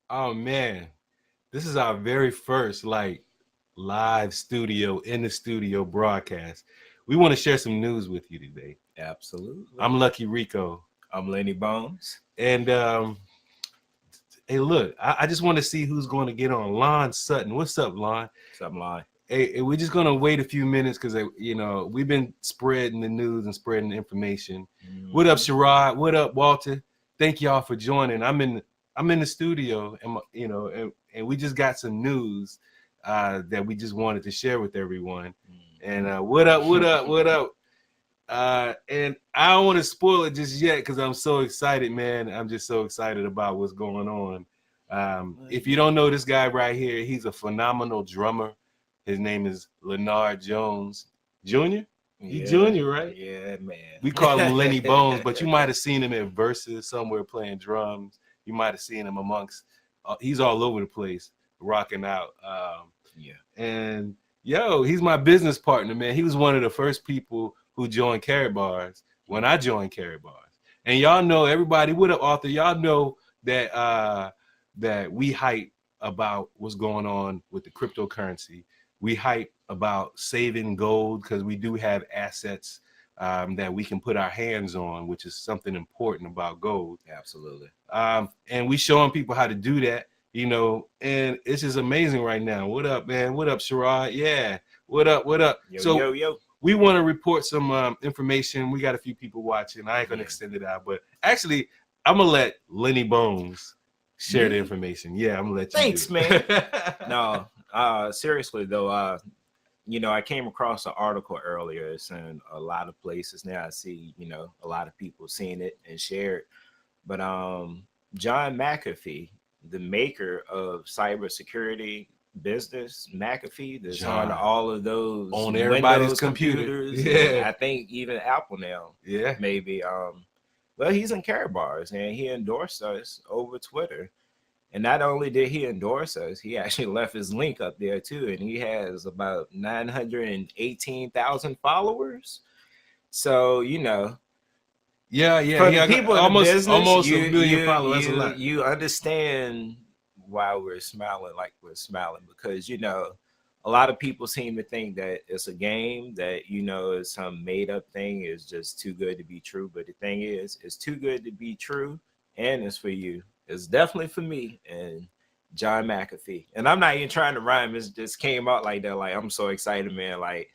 Oh man, this is our very first live studio in the studio broadcast. We want to share some news with you today. Absolutely. I'm Lucky Rico, I'm Lenny Bones. and hey, look, I just want to see who's going to get on. Lon Sutton, what's up, Lon? Something like Hey, we're just gonna wait a few minutes because we've been spreading the news and spreading the information. What up, Sherrod? What up, Walter? Thank y'all for joining. I'm in the studio, and we just got some news that we just wanted to share with everyone. And what up, what up, what up? And I don't want to spoil it just yet because I'm so excited, man. I'm just so excited about what's going on. If you don't know this guy right here, he's a phenomenal drummer. His name is Leonard Jones Jr. He Junior, right? Yeah, man. We call him Lenny Bones, but you might have seen him at Versus somewhere playing drums. You might have seen him amongst. He's all over the place, rocking out. And he's my business partner, man. He was one of the first people who joined Karatbars when I joined Karatbars. And y'all know, everybody, what up, Arthur? Y'all know that that we hype about what's going on with the cryptocurrency. We hype about saving gold because we do have assets that we can put our hands on, which is something important about gold. Absolutely. And we showing people how to do that, and it's just amazing right now. What up, man? What up, Sherrod? Yeah. What up? What up? Yo. We want to report some information. We got a few people watching. I ain't going to extend it out, but actually, I'm going to let Lenny Bones share the information. Yeah, I'm going to let you. Thanks, man. No, seriously, though, I came across an article earlier. It's in a lot of places now. I see, a lot of people seeing it and share it. But John McAfee, the maker of cybersecurity business, McAfee, that's on all of those on everybody's computers. Yeah, I think even Apple now. Yeah, maybe. Well, he's in Karatbars and he endorsed us over Twitter. And not only did he endorse us, he actually left his link up there too, and he has about 918,000 followers. So yeah, for the people in the business, almost a million followers. That's a lot. You understand why we're smiling like we're smiling, because a lot of people seem to think that it's a game, that it's some made up thing, is just too good to be true. But the thing is, it's too good to be true, and it's for you. It's definitely for me and John McAfee. And I'm not even trying to rhyme. It just came out like that. Like, I'm so excited, man. Like,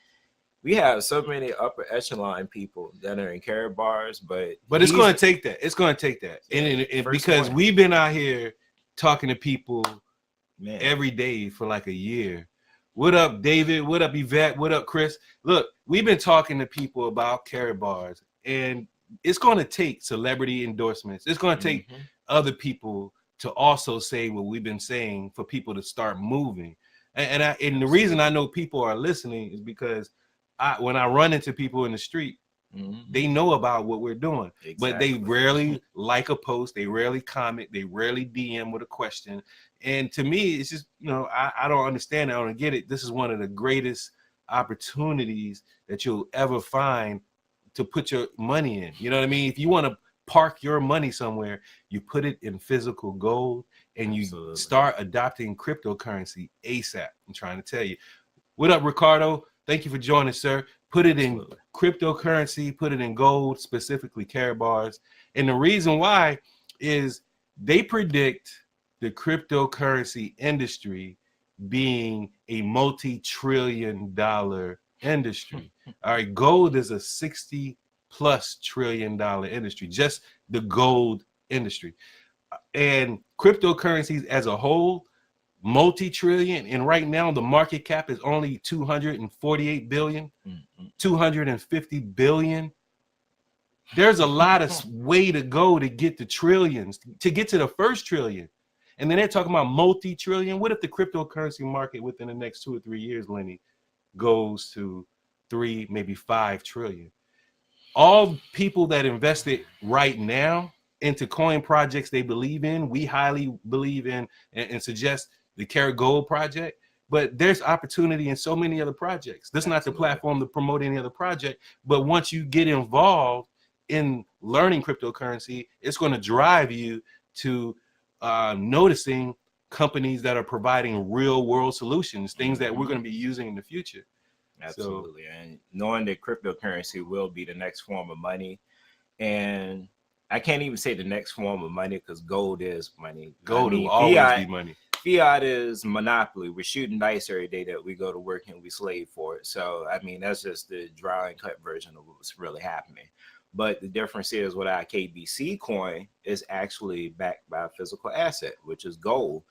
we have so many upper echelon people that are in Karatbars, but it's going to take that. It's going to take that. And because we've been out here talking to people every day for like a year. What up, David? What up, Yvette? What up, Chris? Look, we've been talking to people about Karatbars, and it's going to take celebrity endorsements. It's going to take other people to also say what we've been saying for people to start moving. And the reason I know people are listening is because when I run into people in the street, they know about what we're doing, but they rarely like a post, they rarely comment, they rarely DM with a question. And to me, it's just, I don't understand it, I don't get it. This is one of the greatest opportunities that you'll ever find to put your money in. You know what I mean? If you want to park your money somewhere, you put it in physical gold, and you start adopting cryptocurrency ASAP. I'm trying to tell you. What up, Ricardo? Thank you for joining, sir. Put it in cryptocurrency, put it in gold, specifically Karatbars. And the reason why is they predict the cryptocurrency industry being a multi-trillion-dollar industry. All right, gold is a $60+ trillion industry, just the gold industry. And cryptocurrencies as a whole, multi-trillion, and right now the market cap is only 248 billion, 250 billion. There's a lot of way to go to get to trillions, to get to the first trillion. And then they're talking about multi-trillion. What if the cryptocurrency market within the next 2 or 3 years, Lenny, goes to 3, maybe 5 trillion? All people that invested right now into coin projects they believe in, we highly believe in and suggest the Karatgold project, but there's opportunity in so many other projects. This is not the platform to promote any other project, but once you get involved in learning cryptocurrency, it's going to drive you to noticing companies that are providing real world solutions, things that we're going to be using in the future. Absolutely. And knowing that cryptocurrency will be the next form of money, and I can't even say the next form of money because gold is money. Gold will always be money. Fiat is monopoly. We're shooting dice every day that we go to work and we slave for it. So, I mean, that's just the dry and cut version of what's really happening. But the difference is with our KBC coin is actually backed by a physical asset, which is gold.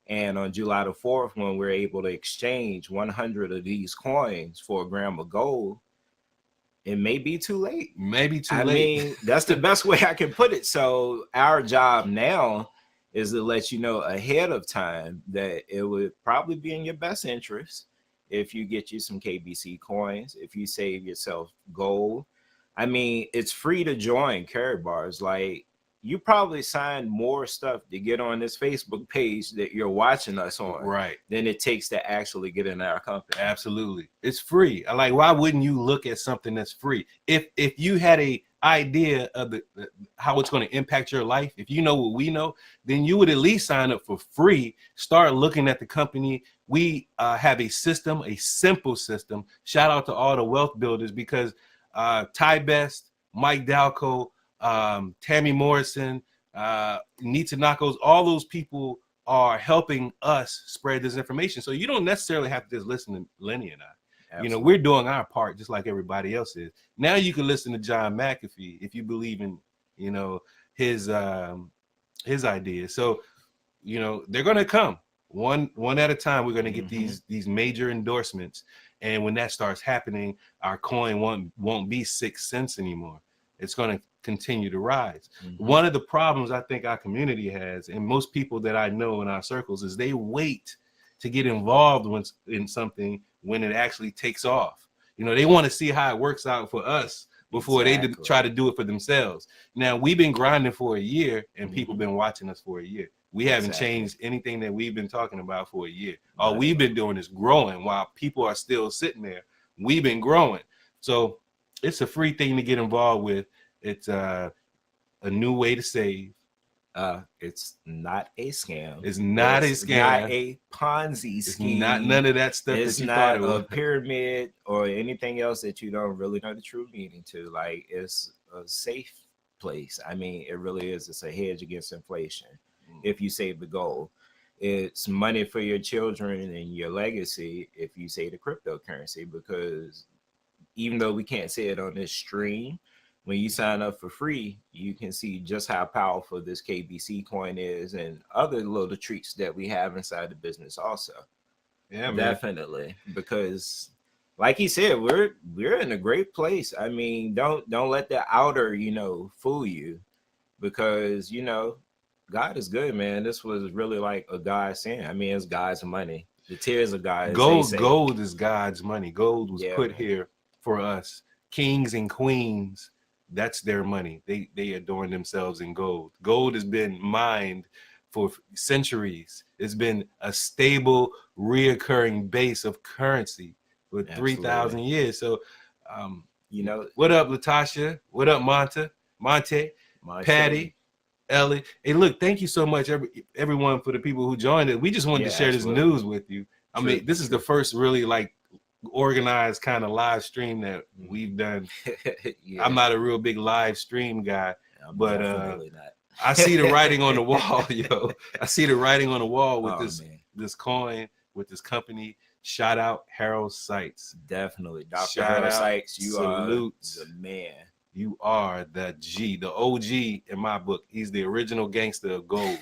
And on July the 4th, when we're able to exchange 100 of these coins for a gram of gold, it may be too late. Maybe too late. I mean, that's the best way I can put it. So our job now is to let you know ahead of time that it would probably be in your best interest if you get you some KBC coins, if you save yourself gold. I mean, it's free to join Karatbars. Like, you probably signed more stuff to get on this Facebook page that you're watching us on, right, than it takes to actually get in our company. Absolutely. It's free. Like, why wouldn't you look at something that's free? If you had a idea of the how it's going to impact your life, if you know what we know, then you would at least sign up for free. Start looking at the company. We have a system, a simple system. Shout out to all the wealth builders, because Ty Best, Mike Dalco, Tammy Morrison, Nita Nakos, all those people are helping us spread this information. So you don't necessarily have to just listen to Lenny and I. Absolutely. You know, we're doing our part just like everybody else is. Now you can listen to John McAfee if you believe in, you know, his ideas. So, you know, they're going to come one at a time. We're going to get these major endorsements, and when that starts happening, our coin won't be 6 cents anymore. It's going to continue to rise. One of the problems I think our community has, and most people that I know in our circles, is they wait to get involved in something when it actually takes off. You know, they want to see how it works out for us before they try to do it for themselves. Now, we've been grinding for a year, and people been watching us for a year. We haven't changed anything that we've been talking about for a year. All we've been doing is growing. While people are still sitting there, we've been growing. So it's a free thing to get involved with. It's a new way to save. It's not a scam. It's not a scam. Not a Ponzi scheme. It's not none of that stuff. It's that you not thought it was. A pyramid or anything else that you don't really know the true meaning to. Like, it's a safe place. I mean, it really is. It's a hedge against inflation. If you save the gold, it's money for your children and your legacy if you say the cryptocurrency, because even though we can't say it on this stream, when you sign up for free, you can see just how powerful this KBC coin is and other little treats that we have inside the business also. Yeah, man. Definitely. Because like he said, we're in a great place. I mean, don't let the outer, you know, fool you, because, you know, God is good, man. This was really like a God saying. I mean, it's God's money. The tears of God. Gold is God's money. Gold was put here for us. Kings and queens, that's their money. They adorn themselves in gold. Gold has been mined for centuries. It's been a stable, reoccurring base of currency for 3,000 years. So, you know, what up, Latasha? What up, Monte, Patty, Ellie? Hey, look, thank you so much, everyone, for the people who joined it. We just wanted to share this news with you. I mean, this is the first really like organized kind of live stream that we've done. I'm not a real big live stream guy, but I see the writing on the wall, yo. I see the writing on the wall with this coin, with this company. Shout out Harold Sykes. Definitely. Dr. Harold Sykes, you are the man. You are the G, the OG in my book. He's the original gangster of gold,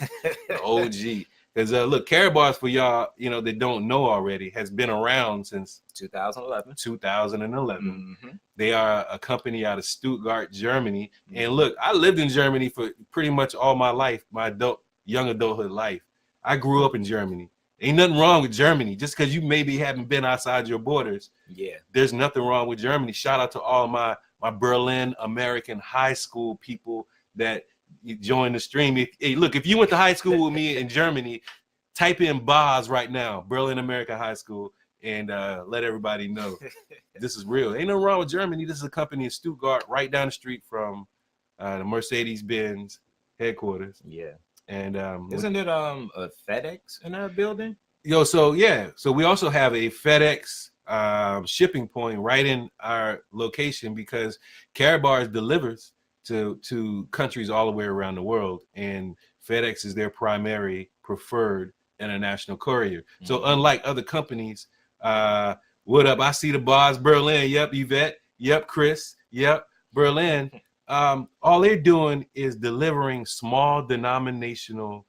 the OG. Because look, Karatbars, for y'all, you know, that don't know already, has been around since 2011. They are a company out of Stuttgart, Germany. And look, I lived in Germany for pretty much all my life, my young adulthood life. I grew up in Germany. Ain't nothing wrong with Germany. Just because you maybe haven't been outside your borders, there's nothing wrong with Germany. Shout out to all my Berlin American high school people that you join the stream. If you went to high school with me in Germany, type in BAS right now, Berlin American High School, and let everybody know this is real. Ain't nothing wrong with Germany. This is a company in Stuttgart, right down the street from the Mercedes-Benz headquarters. And isn't it a FedEx in that building? Yo, so yeah, so we also have a FedEx shipping point right in our location because Karatgold delivers to countries all the way around the world, and FedEx is their primary preferred international courier. So unlike other companies, what up? I see the boss, Berlin. Yep, Yvette. Yep, Chris. Yep, Berlin. All they're doing is delivering small denominational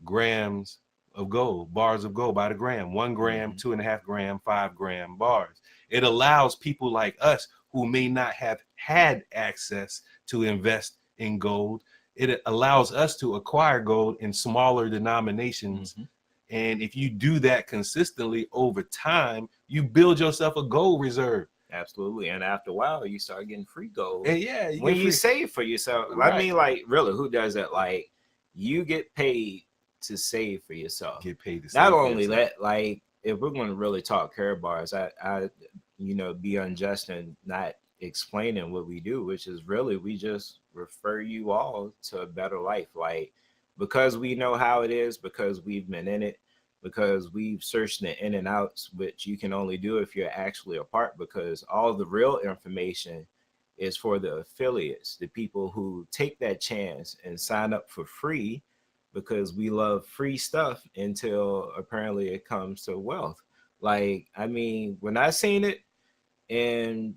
grams of gold, bars of gold by the gram, 1 gram, 2.5 gram, 5 gram bars. It allows people like us who may not have had access to invest in gold. It allows us to acquire gold in smaller denominations. And if you do that consistently over time, you build yourself a gold reserve. Absolutely. And after a while, you start getting free gold. And yeah, when you save for yourself. Right. I mean, like, really, who does that? Like, you get paid to save for yourself. Get paid to save Not for only yourself. that, like, if we're going to really talk Karatgold, I be unjust and not explaining what we do, which is really we just refer you all to a better life. Like, because we know how it is, because we've been in it, because we've searched the in and outs, which you can only do if you're actually a part, because all the real information is for the affiliates, the people who take that chance and sign up for free, because we love free stuff until apparently it comes to wealth. Like, I mean, when I seen it and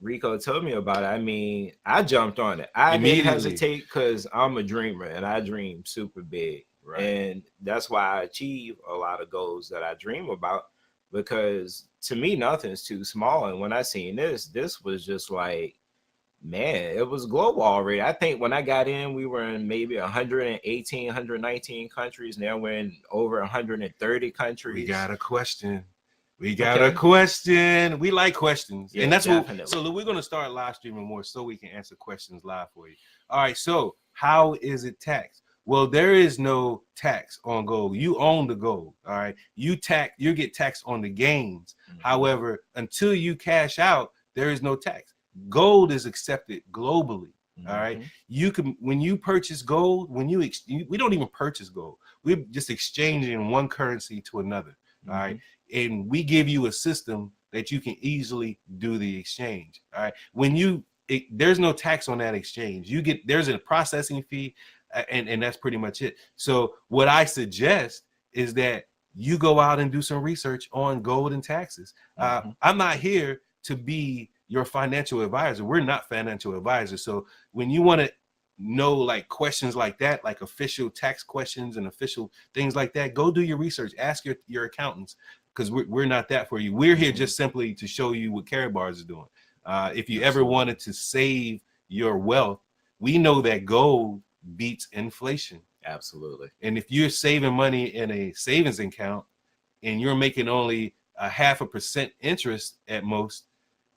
Rico told me about it, I mean, I jumped on it. I didn't hesitate because I'm a dreamer and I dream super big. Right. And that's why I achieve a lot of goals that I dream about, because to me, nothing's too small. And when I seen this was just like, man, it was global already. I think when I got in, we were in maybe 118, 119 countries. Now we're in over 130 countries. We got a question. We got a question. We like questions. Yeah, and that's definitely what, so we're going to start live streaming more so we can answer questions live for you. All right. So how is it taxed? Well, there is no tax on gold. You own the gold. All right. You get taxed on the gains. However, until you cash out, there is no tax. Gold is accepted globally. All right. You can, when you purchase gold, we don't even purchase gold. We're just exchanging one currency to another. All right. And we give you a system that you can easily do the exchange. All right. There's no tax on that exchange. There's a processing fee, and that's pretty much it. So what I suggest is that you go out and do some research on gold and taxes. I'm not here to be your financial advisor. We're not financial advisors. So when you want to know like questions like that, like official tax questions and official things like that, go do your research. Ask your accountants, because we're not that for you. We're here just simply to show you what Karatgold is doing. If you ever wanted to save your wealth, we know that gold beats inflation. Absolutely. And if you're saving money in a savings account and you're making only 0.5% interest at most,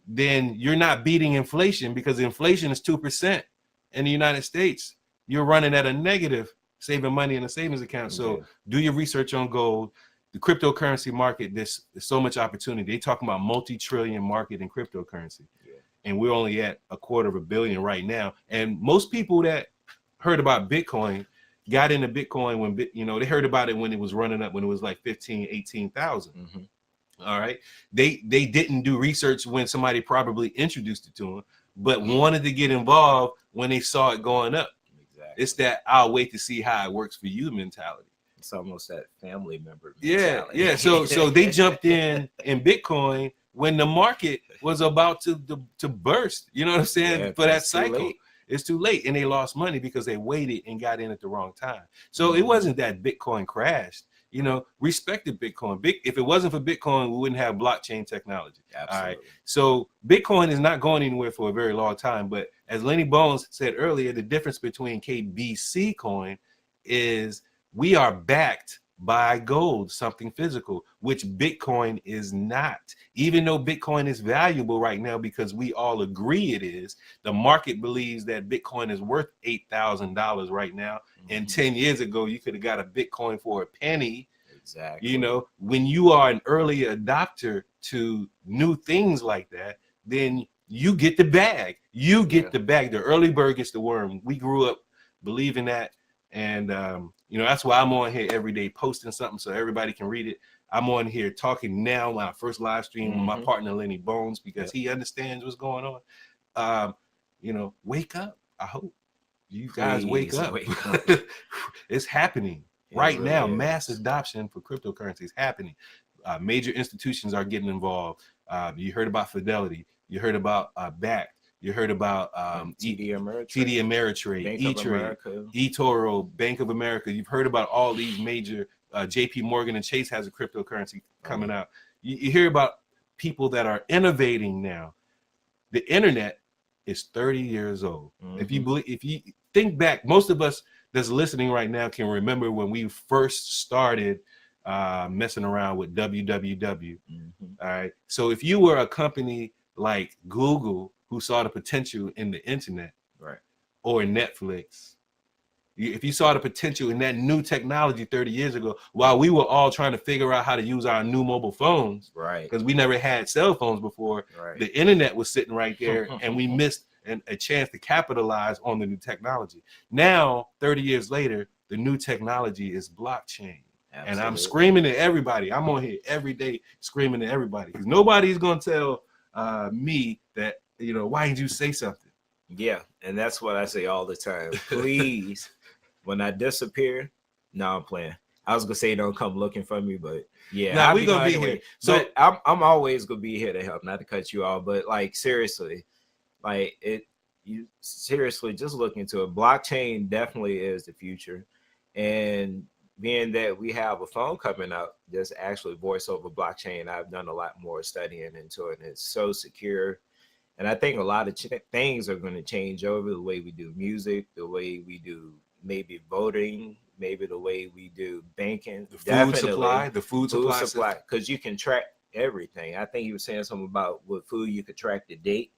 then you're not beating inflation, because inflation is 2% in the United States. You're running at a negative saving money in a savings account. So do your research on gold. The cryptocurrency market, there's so much opportunity. They talking about multi-trillion market in cryptocurrency. And we're only at $250 million right now. And most people that heard about Bitcoin got into Bitcoin when they heard about it when it was running up, when it was like 15, 18,000. All right. They didn't do research when somebody probably introduced it to them, but wanted to get involved when they saw it going up. Exactly. It's that I'll wait to see how it works for you mentality. It's almost that family member mentality. Yeah. So they jumped in Bitcoin when the market was about to burst. You know what I'm saying? For that cycle. It's too late, and they lost money because they waited and got in at the wrong time. So it wasn't that Bitcoin crashed. Respected Bitcoin. If it wasn't for Bitcoin, we wouldn't have blockchain technology. Absolutely. All right. So Bitcoin is not going anywhere for a very long time. But as Lenny Bones said earlier, the difference between KBC coin is we are backed by gold, something physical, which Bitcoin is not. Even though Bitcoin is valuable right now, because we all agree it is, the market believes that Bitcoin is worth $8,000 right now. And 10 years ago, you could have got a Bitcoin for a penny. Exactly. When you are an early adopter to new things like that, then you get the bag. You get the bag. The early bird gets the worm. We grew up believing that. And You know, that's why I'm on here every day posting something so everybody can read it. I'm on here talking now my first live stream with my partner Lenny Bones because he understands what's going on. You know, wake up. I hope you guys wake up. It's happening right now. Mass adoption for cryptocurrency is happening. Major institutions are getting involved. You heard about Fidelity. You heard about BAC. You heard about TD Ameritrade, E-Trade, eToro, Bank of America. You've heard about all these major, JP Morgan and Chase has a cryptocurrency coming out. You hear about people that are innovating now. The internet is 30 years old. If you think back, most of us that's listening right now can remember when we first started messing around with www. All right. So if you were a company like Google who saw the potential in the internet, right, or Netflix, if you saw the potential in that new technology 30 years ago, while we were all trying to figure out how to use our new mobile phones, right, because we never had cell phones before, right, the internet was sitting right there and we missed a chance to capitalize on the new technology. Now, 30 years later, the new technology is blockchain. Absolutely. And I'm screaming at everybody. I'm on here every day screaming at everybody because nobody's going to tell me that, you know, why didn't you say something? Yeah, and that's what I say all the time. Please, when I disappear, no, I'm playing. I was gonna say don't come looking for me, but yeah, now we're gonna be here. So I'm always gonna be here to help, not to cut you off, but like seriously, like you seriously just look into it. Blockchain definitely is the future, and being that we have a phone coming out that's actually voice over blockchain, I've done a lot more studying into it, and it's so secure. And I think a lot of things are going to change over the way we do music, the way we do maybe voting, maybe the way we do banking. The food supply, the food supply. Because you can track everything. I think you were saying something about with food, you could track the date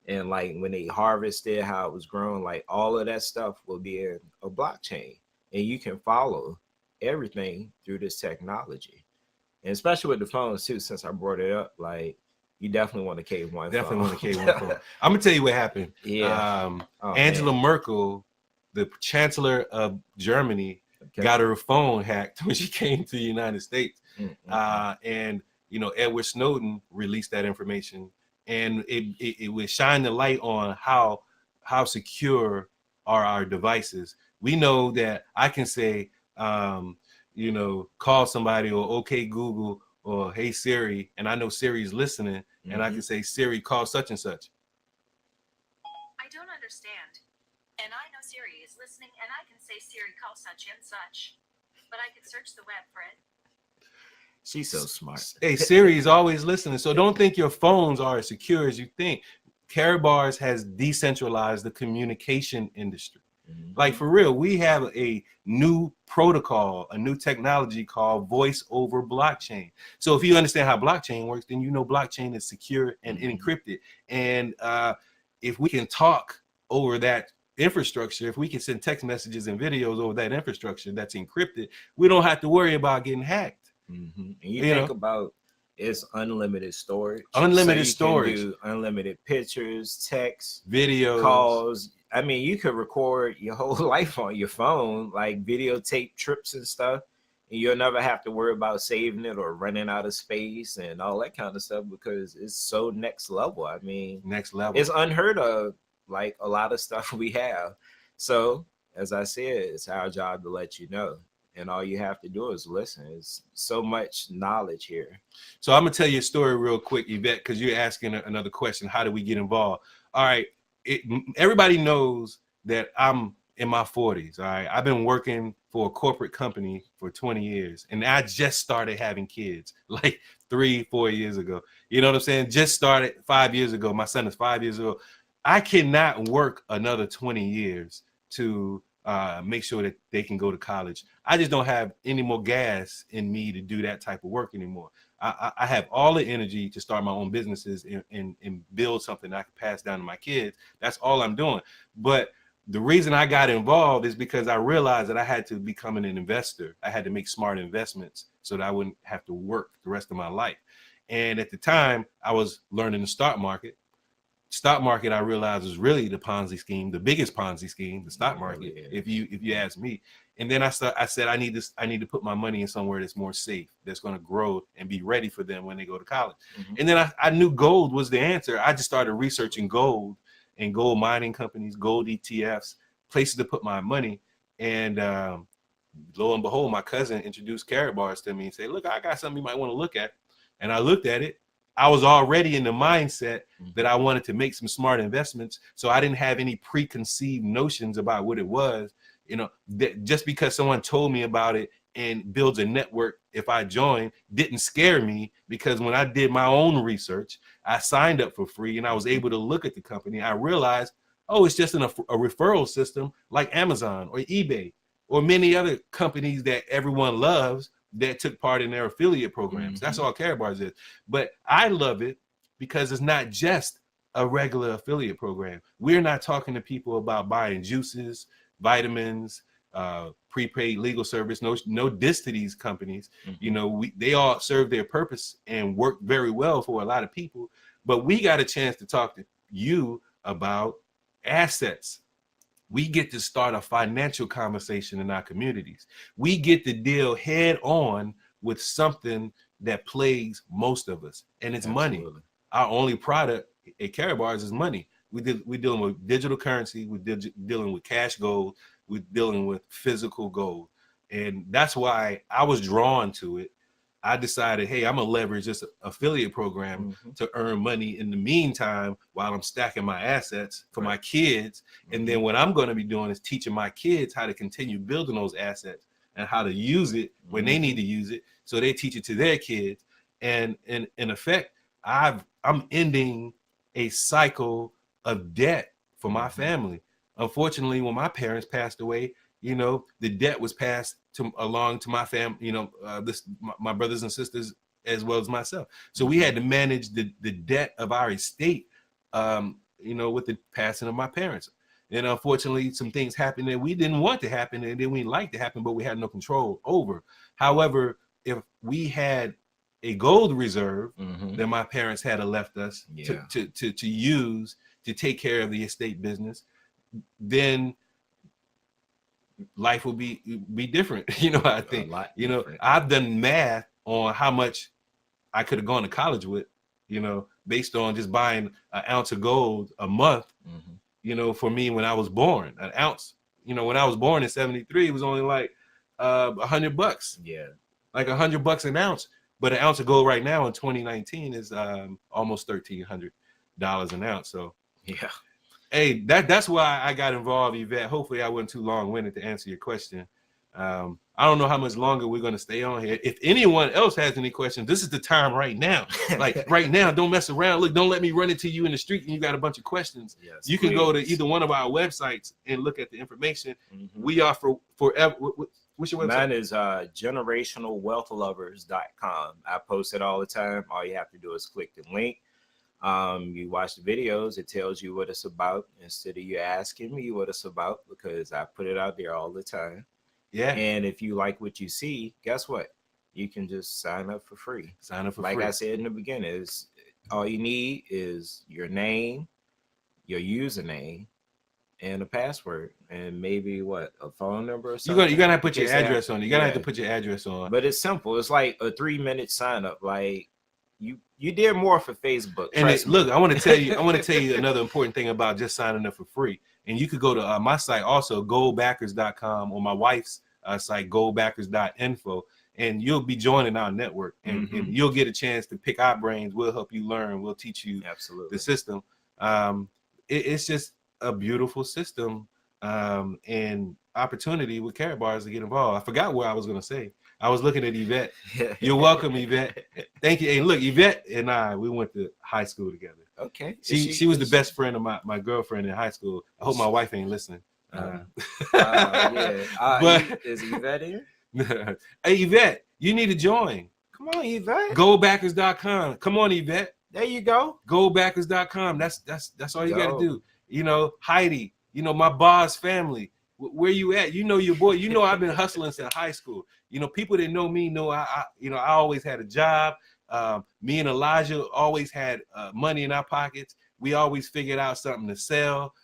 and like when they harvested, how it was grown, like all of that stuff will be in a blockchain. And you can follow everything through this technology. And especially with the phones too, since I brought it up, like, you definitely want a K1 Definitely want a K1 phone. I'm going to tell you what happened. Yeah. Angela Merkel, the chancellor of Germany, got her phone hacked when she came to the United States. And, you know, Edward Snowden released that information. And it would shine the light on how secure are our devices. We know that I can say, you know, call somebody or okay, Google, or hey Siri, and I know Siri's listening, and I can say, Siri, call such and such. I don't understand. And I know Siri is listening, and I can say, Siri, call such and such. But I can search the web for it. She's so smart. Hey, Siri is always listening, so don't think your phones are as secure as you think. Karatgold has decentralized the communication industry. Like for real, we have a new protocol, a new technology called voice over blockchain. So if you understand how blockchain works, then you know blockchain is secure and encrypted. And if we can talk over that infrastructure, if we can send text messages and videos over that infrastructure that's encrypted, we don't have to worry about getting hacked. And you think about it's unlimited storage. Unlimited so storage. Can do unlimited pictures, text, videos, calls. I mean, you could record your whole life on your phone, like videotape trips and stuff, and you'll never have to worry about saving it or running out of space and all that kind of stuff because it's so next level. I mean, next level. It's unheard of, like a lot of stuff we have. So, as I said, it's our job to let you know. And all you have to do is listen. It's so much knowledge here. So I'm going to tell you a story real quick, Yvette, because you're asking another question. How do we get involved? All right. Everybody knows that I'm in my 40s. All right. I've been working for a corporate company for 20 years. And I just started having kids like 3-4 years ago. You know what I'm saying? Just started 5 years ago. My son is 5 years old. I cannot work another 20 years to make sure that they can go to college. I just don't have any more gas in me to do that type of work anymore. I have all the energy to start my own businesses and build something that I can pass down to my kids. That's all I'm doing. But the reason I got involved is because I realized that I had to become an investor. I had to make smart investments so that I wouldn't have to work the rest of my life. And at the time, I was learning the stock market. stock market, I realized, was really the Ponzi scheme, the biggest Ponzi scheme, the stock market, if you ask me. And then I said I need to put my money in somewhere that's more safe, that's going to grow and be ready for them when they go to college. And then I knew gold was the answer. I just started researching gold and gold mining companies, gold ETFs, places to put my money. And lo and behold, my cousin introduced Karatbars to me and said, look, I got something you might want to look at. And I looked at it. I was already in the mindset that I wanted to make some smart investments. So I didn't have any preconceived notions about what it was. You know, that just because someone told me about it and builds a network, if I join, didn't scare me, because when I did my own research, I signed up for free and I was able to look at the company. I realized, oh, it's just a referral system like Amazon or eBay or many other companies that everyone loves that took part in their affiliate programs. That's all Karatbars is. But I love it because it's not just a regular affiliate program. We're not talking to people about buying juices, vitamins, prepaid legal service. No diss to these companies. You know, they all serve their purpose and work very well for a lot of people. But we got a chance to talk to you about assets. We get to start a financial conversation in our communities. We get to deal head on with something that plagues most of us, and it's money. Our only product at Karatbars is money. We're dealing with digital currency. We're dealing with cash gold. We're dealing with physical gold. And that's why I was drawn to it. I decided, hey, I'm going to leverage this affiliate program to earn money in the meantime while I'm stacking my assets for my kids. And then what I'm going to be doing is teaching my kids how to continue building those assets and how to use it when they need to use it. So they teach it to their kids. And in effect, I'm ending a cycle of debt for my family. Unfortunately, when my parents passed away, you know, the debt was passed along to my family, you know, my brothers and sisters, as well as myself. So we had to manage the debt of our estate, you know, with the passing of my parents. And unfortunately, some things happened that we didn't want to happen and then we liked to happen, but we had no control over. However, if we had a gold reserve that my parents had left us to use to take care of the estate business, then life will be different. You know, I think, you know, I've done math on how much I could have gone to college with, you know, based on just buying an ounce of gold a month. You know, for me, when I was born, an ounce, you know, when I was born in 73, it was only like $100. Yeah. Like $100 an ounce. But an ounce of gold right now in 2019 is almost $1,300 an ounce. So yeah. Hey, that's why I got involved, Yvette. Hopefully I wasn't too long-winded to answer your question. I don't know how much longer we're going to stay on here. If anyone else has any questions, this is the time right now. Like right now, don't mess around. Look, don't let me run into you in the street and you got a bunch of questions. Yes, you can go to either one of our websites and look at the information. We are forever. What's your website? Mine is generationalwealthlovers.com. I post it all the time. All you have to do is click the link. You watch the videos, it tells you what it's about instead of you asking me what it's about, because I put it out there all the time. Yeah. And if you like what you see, guess what? You can just sign up for free. Sign up for free. Like I said in the beginning, is all you need is your name, your username, and a password, and maybe a phone number or something. You're gonna have to put your address on. You're gonna have to put your address on. But it's simple. It's like a 3-minute sign up. Like you did more for Facebook. And look, I want to tell you another important thing about just signing up for free. And you could go to my site also, goldbackers.com, or my wife's site, goldbackers.info, and you'll be joining our network, and you'll get a chance to pick our brains. We'll help you learn. We'll teach you the system. It's just a beautiful system and opportunity with Karatbars to get involved. I forgot what I was going to say. I was looking at Yvette. You're welcome, Yvette. Thank you. And look, Yvette and I, we went to high school together. Okay. She was the best friend of my girlfriend in high school. I hope my wife ain't listening. But is Yvette here? Hey, Yvette, you need to join. Come on, Yvette. Goldbackers.com. Come on, Yvette. There you go. Goldbackers.com. That's all you got to do. You know, Heidi, you know, my boss family. Where you at? You know your boy. You know I've been hustling since high school. You know, people that know me know I always had a job. Me and Elijah always had money in our pockets. we always figured out something to sell.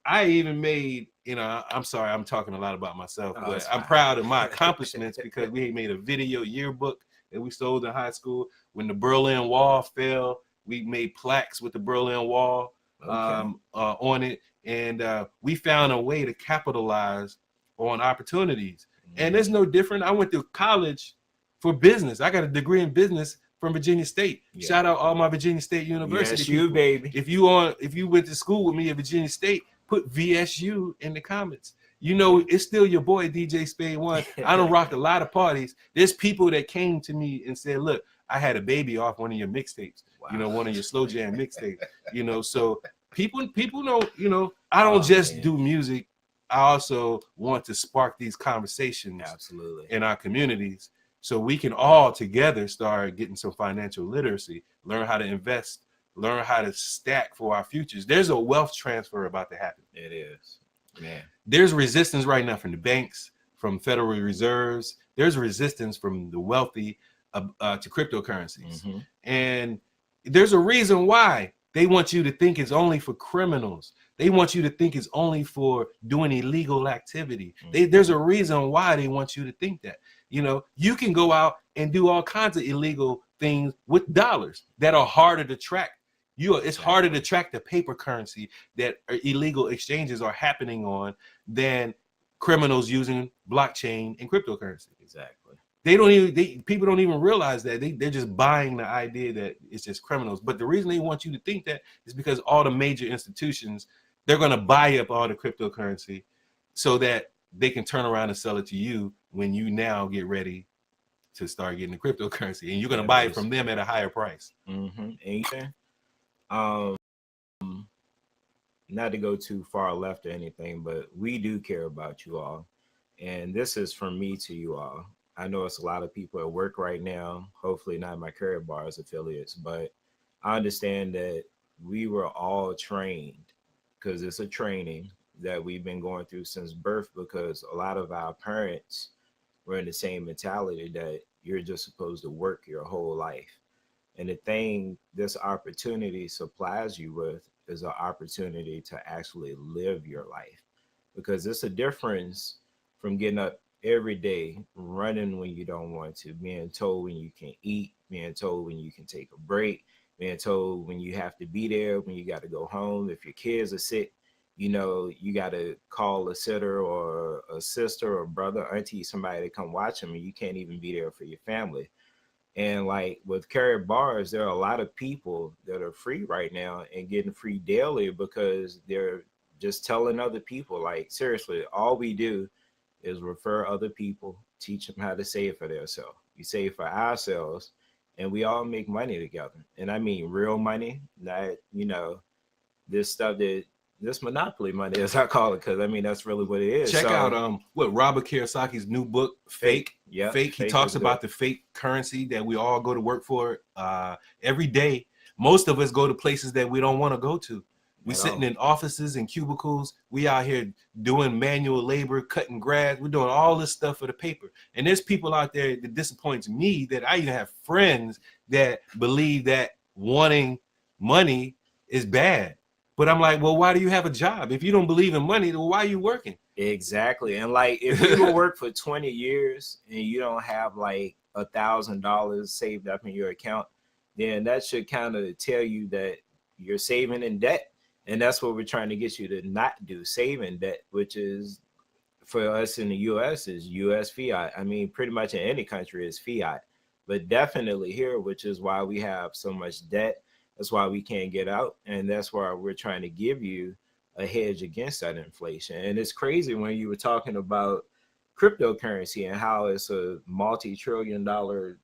I even made, I'm sorry, I'm talking a lot about myself, but I'm proud of my accomplishments because we made a video yearbook that we sold in high school. When the Berlin Wall fell, we made plaques with the Berlin Wall on it. And we found a way to capitalize on opportunities. And it's no different. I went to college for business. I got a degree in business from Virginia State. Shout out all my Virginia State University. VSU, baby. If you went to school with me at Virginia State, put VSU in the comments. It's still your boy DJ Spade One. I don't rock a lot of parties. There's people that came to me and said, look, I had a baby off one of your mixtapes. Wow. One of your slow jam mixtapes. So people know, I don't just do music. I also want to spark these conversations in our communities so we can all together start getting some financial literacy, learn how to invest, learn how to stack for our futures. There's a wealth transfer about to happen. It is, man. There's resistance right now from the banks, from Federal Reserves. There's resistance from the wealthy to cryptocurrencies. Mm-hmm. And there's a reason why they want you to think it's only for criminals. They want you to think it's only for doing illegal activity. Mm-hmm. There's a reason why they want you to think that. You can go out and do all kinds of illegal things with dollars that are harder to track. It's harder to track the paper currency that illegal exchanges are happening on than criminals using blockchain and cryptocurrency. Exactly. People don't even realize that they're just buying the idea that it's just criminals. But the reason they want you to think that is because all the major institutions, they're going to buy up all the cryptocurrency so that they can turn around and sell it to you when you now get ready to start getting the cryptocurrency, and you're going to buy it from them at a higher price. Mm-hmm. Not to go too far left or anything, but we do care about you all. And this is from me to you all. I know it's a lot of people at work right now, hopefully not my Karatgold affiliates, but I understand that we were all trained, because it's a training that we've been going through since birth, because a lot of our parents were in the same mentality that you're just supposed to work your whole life. And the thing this opportunity supplies you with is an opportunity to actually live your life, because it's a difference from getting up every day, running when you don't want to, being told when you can eat, being told when you can take a break, being told when you have to be there, when you got to go home. If your kids are sick, you got to call a sitter or a sister or brother, auntie, somebody to come watch them, and you can't even be there for your family. And like with Karatgold, there are a lot of people that are free right now and getting free daily because they're just telling other people, like, seriously, all we do is refer other people, teach them how to save for themselves. We save for ourselves, and we all make money together. And I mean real money, not, this stuff this monopoly money, as I call it, because I mean that's really what it is. Check out Robert Kiyosaki's new book, Fake. Yeah, Fake. He talks about the fake currency that we all go to work for every day. Most of us go to places that we don't want to go to. We're sitting in offices and cubicles. We out here doing manual labor, cutting grass. We're doing all this stuff for the paper. And there's people out there that disappoints me, that I even have friends that believe that wanting money is bad. But I'm like, well, why do you have a job? If you don't believe in money, then why are you working? Exactly. And like, if you go work for 20 years and you don't have like $1,000 saved up in your account, then that should kind of tell you that you're saving in debt. And that's what we're trying to get you to not do, save in debt, which is, for us in the US, is US fiat. I mean, pretty much in any country is fiat, but definitely here, which is why we have so much debt. That's why we can't get out. And that's why we're trying to give you a hedge against that inflation. And it's crazy when you were talking about cryptocurrency and how it's a multi-trillion-dollar,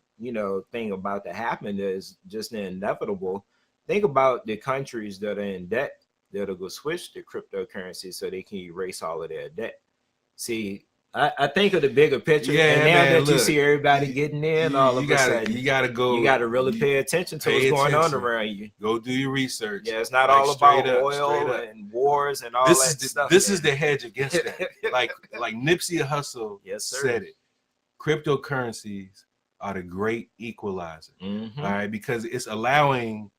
thing about to happen that is just inevitable. Think about the countries that are in debt that'll go switch to cryptocurrency so they can erase all of their debt. See, I think of the bigger picture, and now that you see everybody getting in, all of a sudden, you got to really pay attention to what's going on around you. Go do your research. Yeah, it's not all about oil and wars and all that stuff. This is the hedge against that. like Nipsey Hussle said it. Cryptocurrencies are the great equalizer. Mm-hmm. All right, because it's allowing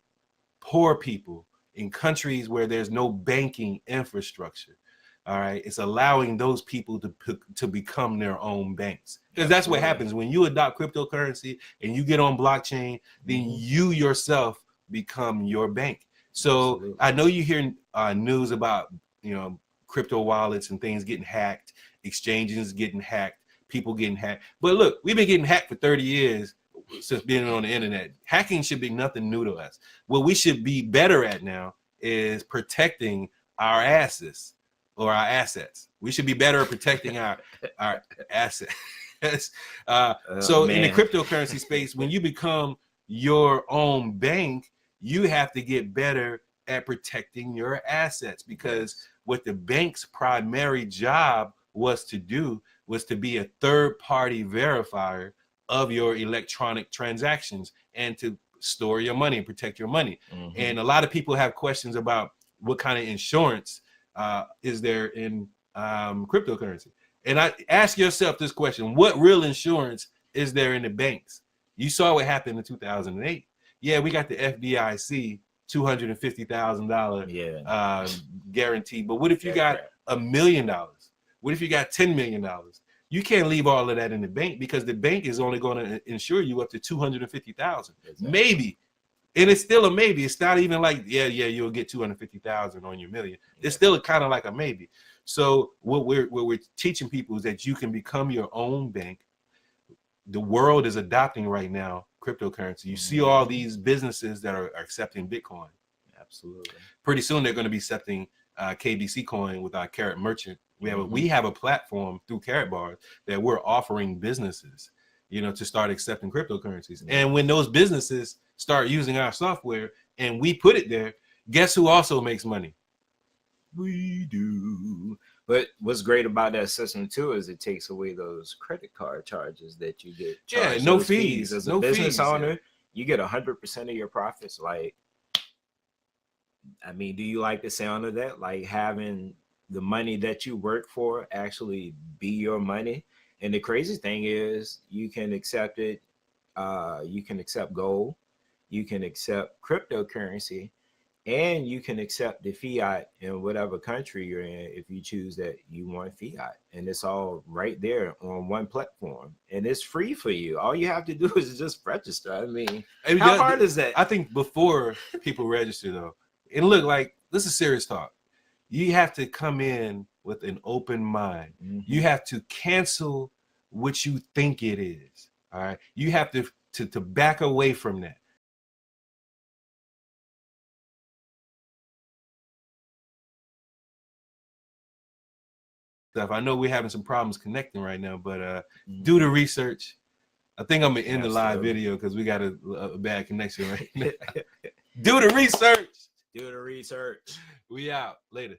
poor people in countries where there's no banking infrastructure. All right, it's allowing those people to become their own banks, because that's what happens when you adopt cryptocurrency and you get on blockchain. Then you yourself become your bank. So I know you hear news about, you know, crypto wallets and things getting hacked, exchanges getting hacked, people getting hacked. But look, we've been getting hacked for 30 years since being on the internet. Hacking should be nothing new to us. What we should be better at now is protecting our assets. Or our assets. We should be better at protecting our assets. So in the cryptocurrency space, when you become your own bank, you have to get better at protecting your assets, because what the bank's primary job was to do was to be a third-party verifier of your electronic transactions and to store your money and protect your money. And a lot of people have questions about what kind of insurance is there in cryptocurrency. And I ask yourself this question: what real insurance is there in the banks? You saw what happened in 2008. Yeah, we got the FDIC $250,000 guarantee, but what if you got $1 million? What if you got $10 million? You can't leave all of that in the bank, because the bank is only going to insure you up to $250,000, maybe. And it's still a maybe. It's not even like, yeah, you'll get 250,000 on your million. It's still kind of like a maybe. So what we're teaching people is that you can become your own bank. The world is adopting right now cryptocurrency. You see all these businesses that are accepting Bitcoin. Absolutely. Pretty soon they're going to be accepting KBC coin with our Karat merchant. We have a platform through Karat bars that we're offering businesses, you know, to start accepting cryptocurrencies. And when those businesses start using our software and we put it there, guess who also makes money? We do. But what's great about that system too is it takes away those credit card charges that you get. Yeah, no fees. As a business owner, you get 100% of your profits. Like, I mean, do you like the sound of that? Like having the money that you work for actually be your money. And the crazy thing is you can accept it. You can accept gold. You can accept cryptocurrency, and you can accept the fiat in whatever country you're in if you choose that you want fiat. And it's all right there on one platform, and it's free for you. All you have to do is just register. I mean, how hard is that? I think before people register though, and look, like, this is serious talk. You have to come in with an open mind. You have to cancel what you think it is. All right. You have to back away from that. I know we're having some problems connecting right now, but do the research. I think I'm gonna end the live video because we got a bad connection right now. Do the research. Do the research. We out later.